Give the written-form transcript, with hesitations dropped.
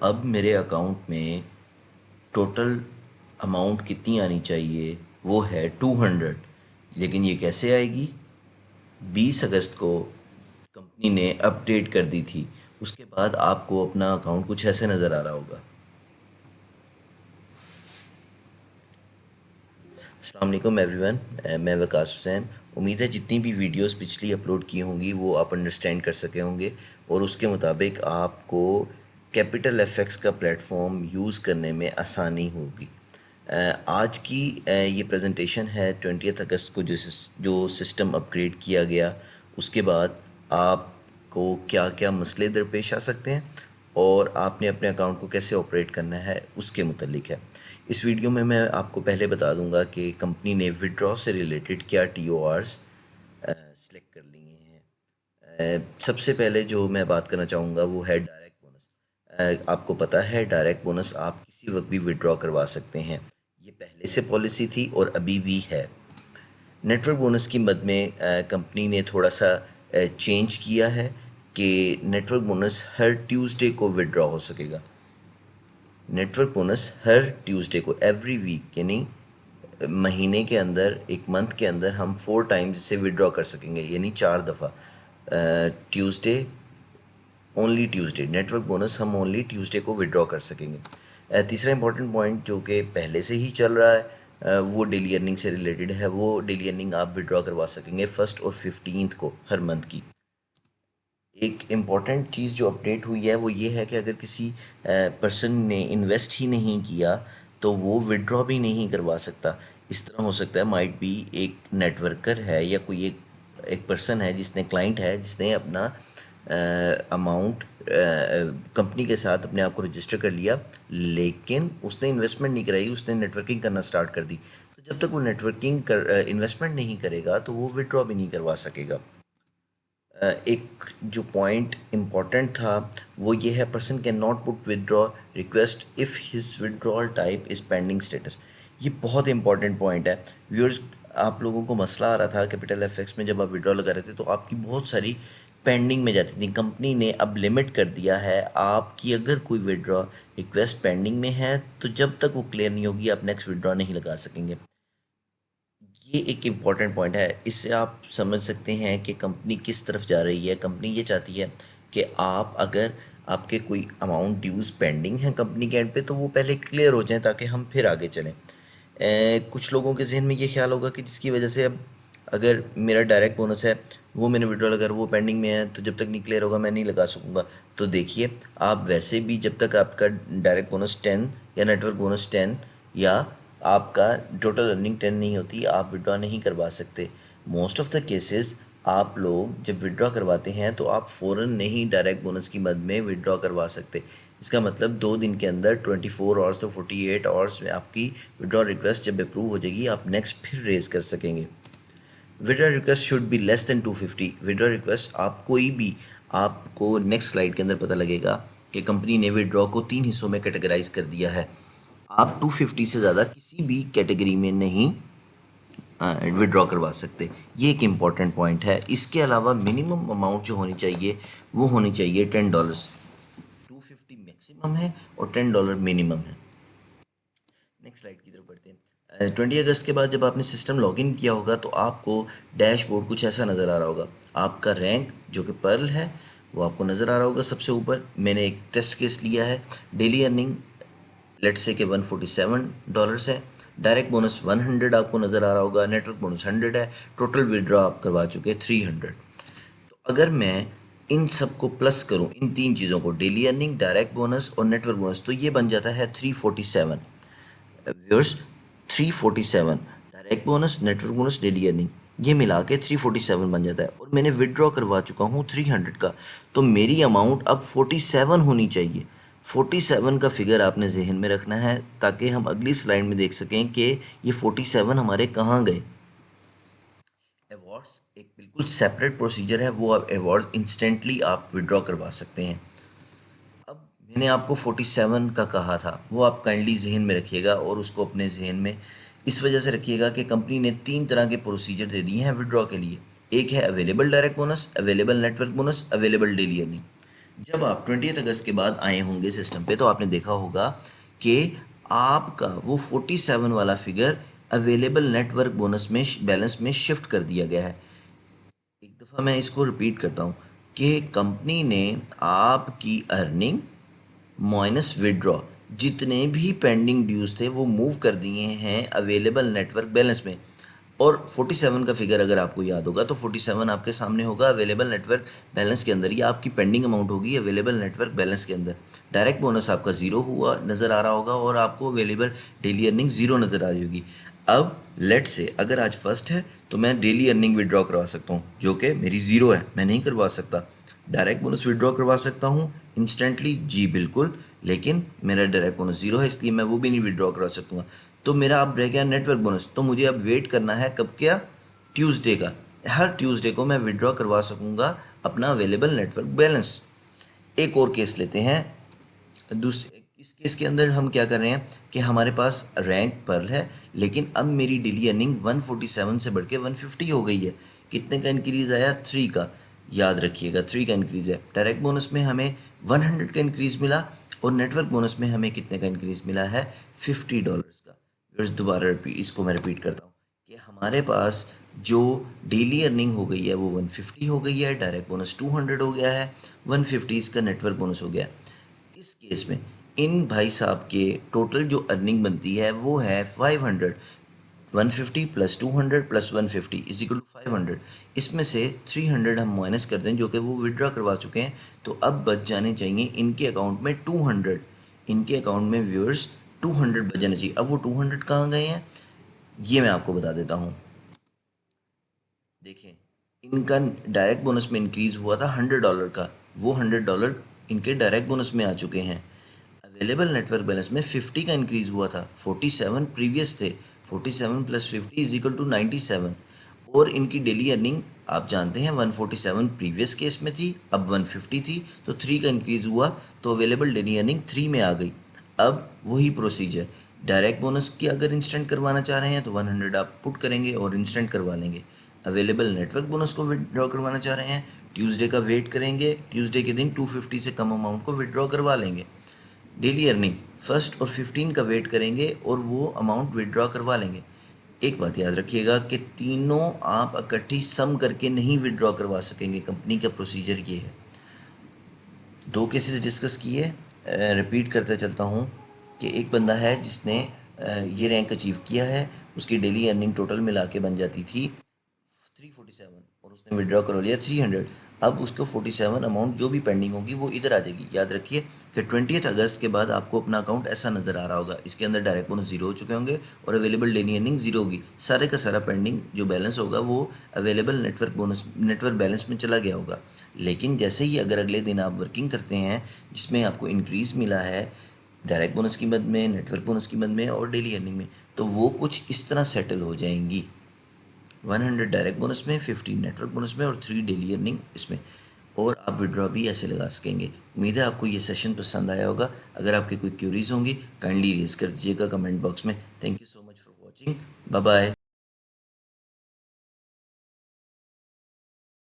अब मेरे अकाउंट में टोटल अमाउंट कितनी आनी चाहिए, वो है 200। लेकिन ये कैसे आएगी? 20 अगस्त को कंपनी ने अपडेट कर दी थी। उसके बाद आपको अपना अकाउंट कुछ ऐसे नज़र आ रहा होगा। अस्सलाम वालेकुम एवरीवन, मैं वकास हुसैन। उम्मीद है जितनी भी वीडियोस पिछली अपलोड की होंगी वो आप अंडरस्टैंड कर सके होंगे और उसके मुताबिक आपको कैपिटल एफएक्स का प्लेटफॉर्म यूज़ करने में आसानी होगी। आज की ये प्रेजेंटेशन है 20 अगस्त को जो सिस्टम अपग्रेड किया गया उसके बाद आपको क्या क्या मसले दरपेश आ सकते हैं और आपने अपने अकाउंट को कैसे ऑपरेट करना है उसके मुतल्लिक है। इस वीडियो में मैं आपको पहले बता दूंगा कि कंपनी ने विड्रॉ से रिलेटेड क्या टीओआरस सेलेक्ट कर लिए हैं। सबसे पहले जो मैं बात करना चाहूँगा वो है डायरेक्ट बोनस। आपको पता है डायरेक्ट बोनस आप किसी वक्त भी विड्रॉ करवा सकते हैं। ये पहले से पॉलिसी थी और अभी भी है। नेटवर्क बोनस की मद में कंपनी ने थोड़ा सा चेंज किया है कि नेटवर्क बोनस हर ट्यूसडे को विड्रॉ हो सकेगा। नेटवर्क बोनस हर ट्यूसडे को, एवरी वीक, यानी महीने के अंदर, एक मंथ के अंदर हम 4 टाइम्स इसे विड्रॉ कर सकेंगे, यानी 4 दफ़ा। Tuesday, only Tuesday network bonus हम ओनली ट्यूसडे को विड्रॉ कर सकेंगे। तीसरा इंपॉर्टेंट पॉइंट जो कि पहले से ही चल रहा है वो डेली अर्निंग से रिलेटेड है। वो डेली अर्निंग आप विड्रॉ करवा सकेंगे 1 और 15 को हर मंथ की। एक इम्पॉर्टेंट चीज़ जो अपडेट हुई है वो ये है कि अगर किसी पर्सन ने इन्वेस्ट ही नहीं किया तो वो विड्रॉ भी नहीं करवा सकता। इस तरह हो सकता है, माइट बी एक नेटवर्कर है या कोई एक पर्सन है जिसने, क्लाइंट है जिसने अपना अमाउंट कंपनी के साथ अपने आप को रजिस्टर कर लिया, लेकिन उसने इन्वेस्टमेंट नहीं कराई, उसने नेटवर्किंग करना स्टार्ट कर दी। तो जब तक वो नेटवर्किंग कर इन्वेस्टमेंट नहीं करेगा तो वो विड्रॉ भी नहीं करवा सकेगा। एक जो पॉइंट इम्पॉर्टेंट था वो ये है, person can not put withdraw request if his withdrawal type is pending status. ये बहुत इंपॉर्टेंट पॉइंट है व्यूअर्स। आप लोगों को मसला आ रहा था कैपिटल एफएक्स में, जब आप विड्रॉ लगा रहे थे तो आपकी बहुत सारी पेंडिंग में जाती थी। कंपनी ने अब लिमिट कर दिया है, आपकी अगर कोई विड्रॉ रिक्वेस्ट पेंडिंग में है तो जब तक वो क्लियर नहीं होगी आप नेक्स्ट विड्रॉ नहीं लगा सकेंगे। ये एक इम्पॉर्टेंट पॉइंट है। इससे आप समझ सकते हैं कि कंपनी किस तरफ जा रही है। कंपनी ये चाहती है कि आप, अगर आपके कोई अमाउंट ड्यूज़ पेंडिंग है कंपनी के एंड पे, तो वो पहले क्लियर हो जाएं ताकि हम फिर आगे चलें। कुछ लोगों के जहन में ये ख्याल होगा कि जिसकी वजह से अब अगर मेरा डायरेक्ट बोनस है वो मैंने विड्रॉल, अगर वो पेंडिंग में है तो जब तक नहीं क्लियर होगा मैं नहीं लगा सकूँगा। तो देखिए, आप वैसे भी जब तक आपका डायरेक्ट बोनस 10 या नेटवर्क बोनस 10 या आपका टोटल अर्निंग 10 नहीं होती, आप विड्रॉ नहीं करवा सकते। मोस्ट ऑफ द केसेस आप लोग जब विड्रॉ करवाते हैं तो आप फ़ौरन नहीं डायरेक्ट बोनस की मद में विड्रॉ करवा सकते। इसका मतलब 2 दिन के अंदर 24 आवर्स तो 48 आवर्स में आपकी विड्रॉ रिक्वेस्ट जब अप्रूव हो जाएगी आप नेक्स्ट फिर रेज कर सकेंगे। Withdraw request should be less than 250। Withdraw request आप कोई भी, आपको नेक्स्ट स्लाइड के अंदर पता लगेगा कि कंपनी ने विड्रॉ को 3 हिस्सों में कैटेगराइज कर दिया है। आप 250 से ज़्यादा किसी भी कैटेगरी में नहीं विड्रॉ करवा सकते। ये एक इम्पॉर्टेंट पॉइंट है। इसके अलावा मिनिमम अमाउंट जो होनी चाहिए वो होनी चाहिए $10। 250 मैक्सिमम है और $10 मिनिमम है। नेक्स्ट स्लाइड की तरफ बढ़ते हैं। 20 अगस्त के बाद जब आपने सिस्टम लॉगिन किया होगा तो आपको डैशबोर्ड कुछ ऐसा नज़र आ रहा होगा। आपका रैंक जो कि पर्ल है वो आपको नज़र आ रहा होगा सबसे ऊपर। मैंने एक टेस्ट केस लिया है। डेली अर्निंग लेट्स से कि $147 है। डायरेक्ट बोनस 100 आपको नज़र आ रहा होगा। नेटवर्क बोनस 100 है। टोटल विड्रॉ आप करवा चुके 300। तो अगर मैं इन सब को प्लस करूं, इन तीन चीज़ों को, डेली अर्निंग, डायरेक्ट बोनस और नेटवर्क बोनस, तो ये बन जाता है 347 viewers. 347 direct bonus, network bonus, daily earning, ये मिला के 347 बन जाता है। और मैंने विड्रॉ करवा चुका हूँ 300 का, तो मेरी अमाउंट अब 47 होनी चाहिए। 47 का फिगर आपने जहन में रखना है ताकि हम अगली स्लाइड में देख सकें कि ये 47 हमारे कहाँ गए। अवार्ड्स एक बिल्कुल सेपरेट प्रोसीजर है, वो आप अवार्ड इंस्टेंटली आप विड्रॉ करवा सकते हैं। अब मैंने आपको 47 का कहा था, वो आप काइंडली जहन में रखिएगा और उसको अपने जहन में इस वजह से रखिएगा कि कंपनी ने 3 तरह के प्रोसीजर दे दिए हैं विड्रॉ के लिए। एक है available direct bonus, available network bonus, available daily earning. जब आप 20 अगस्त के बाद आए होंगे सिस्टम पे तो आपने देखा होगा कि आपका वो 47 वाला फिगर अवेलेबल नेटवर्क बोनस में बैलेंस में शिफ्ट कर दिया गया है। एक दफ़ा मैं इसको रिपीट करता हूँ कि कंपनी ने आपकी अर्निंग माइनस विड्रॉ जितने भी पेंडिंग ड्यूज थे वो मूव कर दिए हैं अवेलेबल नेटवर्क बैलेंस में। और 47 का फिगर अगर आपको याद होगा तो 47 आपके सामने होगा अवेलेबल नेटवर्क बैलेंस के अंदर, ये आपकी पेंडिंग अमाउंट होगी अवेलेबल नेटवर्क बैलेंस के अंदर। डायरेक्ट बोनस आपका ज़ीरो हुआ नज़र आ रहा होगा और आपको अवेलेबल डेली अर्निंग ज़ीरो नज़र आ रही होगी। अब लेट से अगर आज फर्स्ट है तो मैं डेली अर्निंग विड्रॉ करवा सकता हूँ जो कि मेरी ज़ीरो है, मैं नहीं करवा सकता। डायरेक्ट बोनस विड्रॉ करवा सकता हूँ इंस्टेंटली, जी बिल्कुल, लेकिन मेरा डायरेक्ट बोनस ज़ीरो है इसलिए मैं वो भी नहीं विड्रॉ करवा सकूँगा। तो मेरा अब रह गया नेटवर्क बोनस, तो मुझे अब वेट करना है कब क्या, ट्यूसडे का। हर ट्यूसडे को मैं विड्रॉ करवा सकूँगा अपना अवेलेबल नेटवर्क बैलेंस। एक और केस लेते हैं। दूसरे इस केस के अंदर हम क्या कर रहे हैं कि हमारे पास रैंक पर्ल है लेकिन अब मेरी डेली अर्निंग 147 से बढ़ के 150 हो गई है। कितने का इंक्रीज़ आया, 3 का। याद रखिएगा 3 का इंक्रीज़ है। डायरेक्ट बोनस में हमें 100 का इंक्रीज़ मिला और नेटवर्क बोनस में हमें कितने का इंक्रीज़ मिला है, $50 का। फिर दोबारा इसको मैं रिपीट करता हूँ कि हमारे पास जो डेली अर्निंग हो गई है वो 150 हो गई है, डायरेक्ट बोनस 200 हो गया है, 150 इसका नेटवर्क बोनस हो गया। इस केस में इन भाई साहब के टोटल जो अर्निंग बनती है वो है 500। 150 plus 200 plus 150 is equal to 500। इसमें से 300 हम माइनस कर दें जो कि वो विड्रॉ करवा चुके हैं, तो अब बच जाने चाहिए इनके अकाउंट में 200। इनके अकाउंट में व्यूअर्स 200 बच जाने चाहिए। अब वो 200 कहाँ गए हैं ये मैं आपको बता देता हूँ। देखें, इनका डायरेक्ट बोनस में इंक्रीज़ हुआ था $100 का, वो $100 इनके डायरेक्ट बोनस में आ चुके हैं। अवेलेबल नेटवर्क बैलेंस में 50 का इंक्रीज़ हुआ था, 47 प्रीवियस थे, 47 प्लस 50 इज इक्वल टू 97। और इनकी डेली अर्निंग आप जानते हैं 147 प्रीवियस केस में थी, अब 150 थी, तो 3 का इंक्रीज़ हुआ तो अवेलेबल डेली अर्निंग 3 में आ गई। अब वही प्रोसीजर, डायरेक्ट बोनस की अगर इंस्टेंट करवाना चाह रहे हैं तो 100 आप पुट करेंगे और इंस्टेंट करवा लेंगे। अवेलेबल नेटवर्क बोनस को विड्रॉ करवाना चाह रहे हैं, ट्यूसडे का वेट करेंगे, ट्यूसडे के दिन 250 से कम अमाउंट को विड्रॉ करवा लेंगे। डेली अर्निंग फर्स्ट और 15 का वेट करेंगे और वो अमाउंट विड्रॉ करवा लेंगे। एक बात याद रखिएगा कि तीनों आप इकट्ठी सम करके नहीं विड्रॉ करवा सकेंगे, कंपनी का प्रोसीजर ये है। दो केसेस डिस्कस किए, रिपीट करते चलता हूँ कि एक बंदा है जिसने ये रैंक अचीव किया है, उसकी डेली अर्निंग टोटल मिला के बन जाती थी 347 और उसने विड्रॉ कर लिया 300। अब उसको 47 अमाउंट जो भी पेंडिंग होगी वो इधर आ जाएगी। याद रखिए कि 20 अगस्त के बाद आपको अपना अकाउंट ऐसा नज़र आ रहा होगा, इसके अंदर डायरेक्ट बोनस जीरो हो चुके होंगे और अवेलेबल डेली अर्निंग जीरो होगी। सारे का सारा पेंडिंग जो बैलेंस होगा वो अवेलेबल नेटवर्क बैलेंस में चला गया होगा। लेकिन जैसे ही अगर अगले दिन आप वर्किंग करते हैं जिसमें आपको इंक्रीज़ मिला है डायरेक्ट बोनस की मद में, नेटवर्क बोनस की मद में और डेली अर्निंग में, तो वो कुछ इस तरह सेटल हो जाएंगी। 100 डायरेक्ट बोनस में, 50 नेटवर्क बोनस में और 3 डेली अर्निंग इसमें। और आप विड्रॉ भी ऐसे लगा सकेंगे। उम्मीद है आपको ये सेशन पसंद आया होगा। अगर आपकी कोई क्यूरीज होंगी काइंडली रेज कर दीजिएगा कमेंट बॉक्स में। Thank you so much for watching, bye bye.